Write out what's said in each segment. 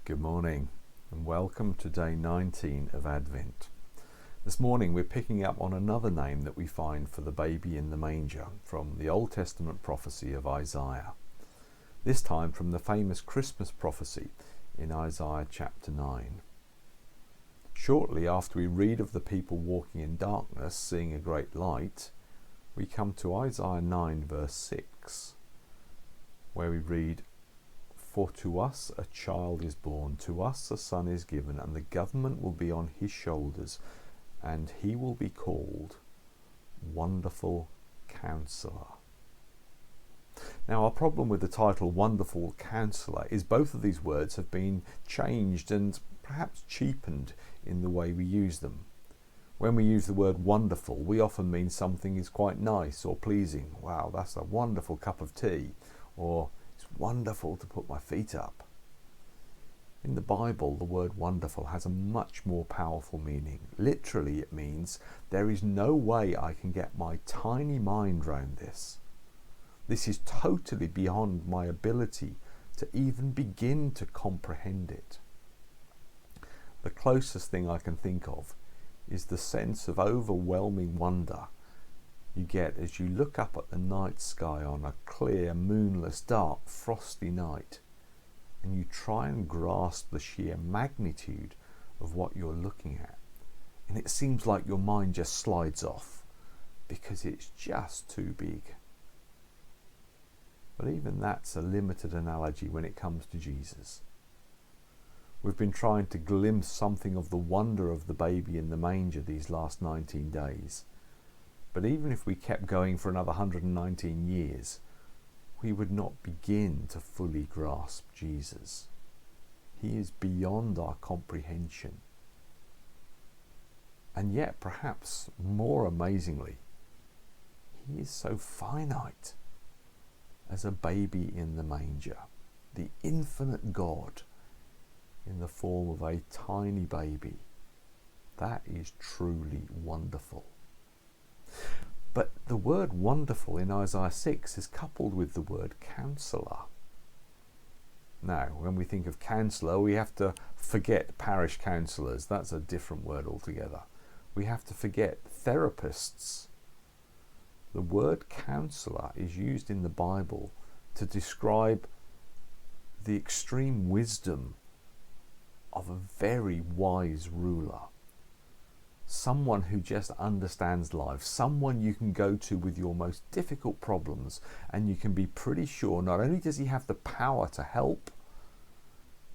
Good morning and welcome to day 19 of Advent. This morning we're picking up on another name that we find for the baby in the manger from the Old Testament prophecy of Isaiah. This time from the famous Christmas prophecy in Isaiah chapter 9. Shortly after we read of the people walking in darkness seeing a great light, we come to Isaiah 9 verse 6, where we read, "For to us a child is born, to us a son is given, and the government will be on his shoulders, and he will be called Wonderful Counselor." Now, our problem with the title Wonderful Counselor is both of these words have been changed and perhaps cheapened in the way we use them. When we use the word wonderful, we often mean something is quite nice or pleasing. Wow, that's a wonderful cup of tea. Or it's wonderful to put my feet up. In the Bible, the word wonderful has a much more powerful meaning. Literally, it means there is no way I can get my tiny mind round this. This is totally beyond my ability to even begin to comprehend it. The closest thing I can think of is the sense of overwhelming wonder you get as you look up at the night sky on a clear, moonless, dark, frosty night, and you try and grasp the sheer magnitude of what you're looking at. And it seems like your mind just slides off because it's just too big. But even that's a limited analogy when it comes to Jesus. We've been trying to glimpse something of the wonder of the baby in the manger these last 19 days. But even if we kept going for another 119 years, we would not begin to fully grasp Jesus. He is beyond our comprehension. And yet, perhaps more amazingly, he is so finite as a baby in the manger, the infinite God in the form of a tiny baby. That is truly wonderful. But the word wonderful in Isaiah 6 is coupled with the word counselor. Now, when we think of counsellor, we have to forget parish counsellors. That's a different word altogether. We have to forget therapists. The word counselor is used in the Bible to describe the extreme wisdom of a very wise ruler. Someone who just understands life, someone you can go to with your most difficult problems, and you can be pretty sure not only does he have the power to help,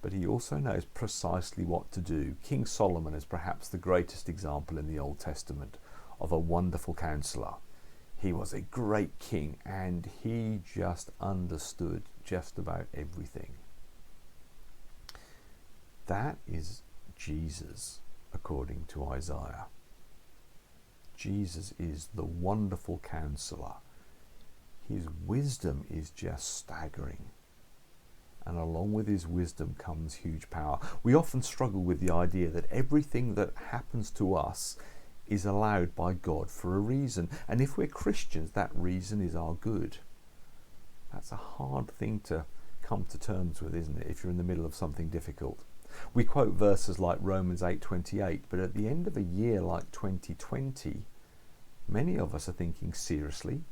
but he also knows precisely what to do. King Solomon is perhaps the greatest example in the Old Testament of a wonderful counselor. He was a great king and he just understood just about everything. That is Jesus. According to Isaiah, Jesus is the wonderful counselor. His wisdom is just staggering. And along with his wisdom comes huge power. We often struggle with the idea that everything that happens to us is allowed by God for a reason. And if we're Christians, that reason is our good. That's a hard thing to come to terms with, isn't it, if you're in the middle of something difficult? We quote verses like Romans 8:28, but at the end of a year like 2020, many of us are thinking, seriously?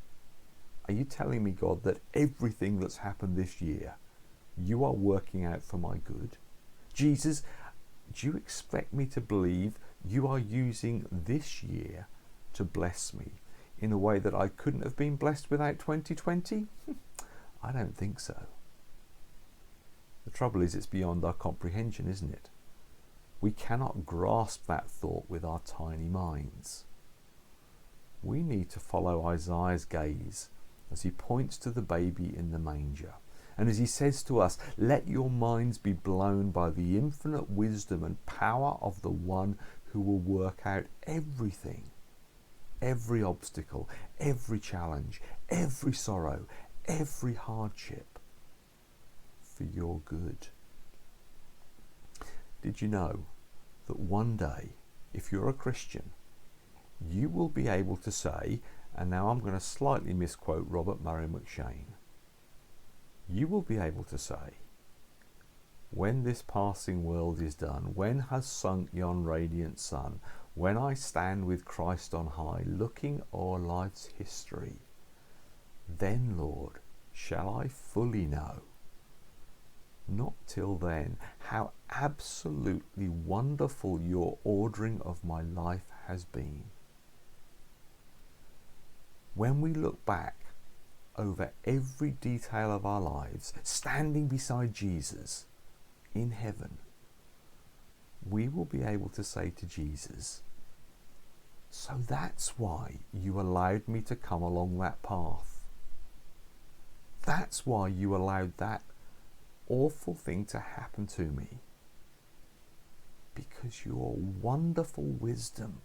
Are you telling me, God, that everything that's happened this year, you are working out for my good? Jesus, do you expect me to believe you are using this year to bless me in a way that I couldn't have been blessed without 2020? I don't think so. The trouble is, it's beyond our comprehension, isn't it? We cannot grasp that thought with our tiny minds. We need to follow Isaiah's gaze as he points to the baby in the manger. And as he says to us, let your minds be blown by the infinite wisdom and power of the one who will work out everything, every obstacle, every challenge, every sorrow, every hardship, for your good. Did you know that one day, if you're a Christian, you will be able to say, and now I'm going to slightly misquote Robert Murray McShane, you will be able to say, when this passing world is done, when has sunk yon radiant sun, when I stand with Christ on high, looking o'er life's history, then, Lord, shall I fully know, not till then, how absolutely wonderful your ordering of my life has been. When we look back over every detail of our lives, standing beside Jesus in heaven, we will be able to say to Jesus, so that's why you allowed me to come along that path. That's why you allowed that awful thing to happen to me. Because your wonderful wisdom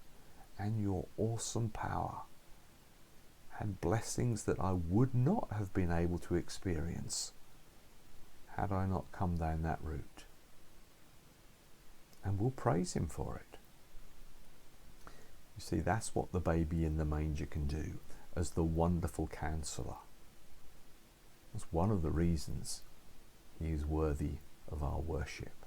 and your awesome power had blessings that I would not have been able to experience had I not come down that route. And we'll praise him for it. You see, that's what the baby in the manger can do as the wonderful counselor. That's one of the reasons he is worthy of our worship.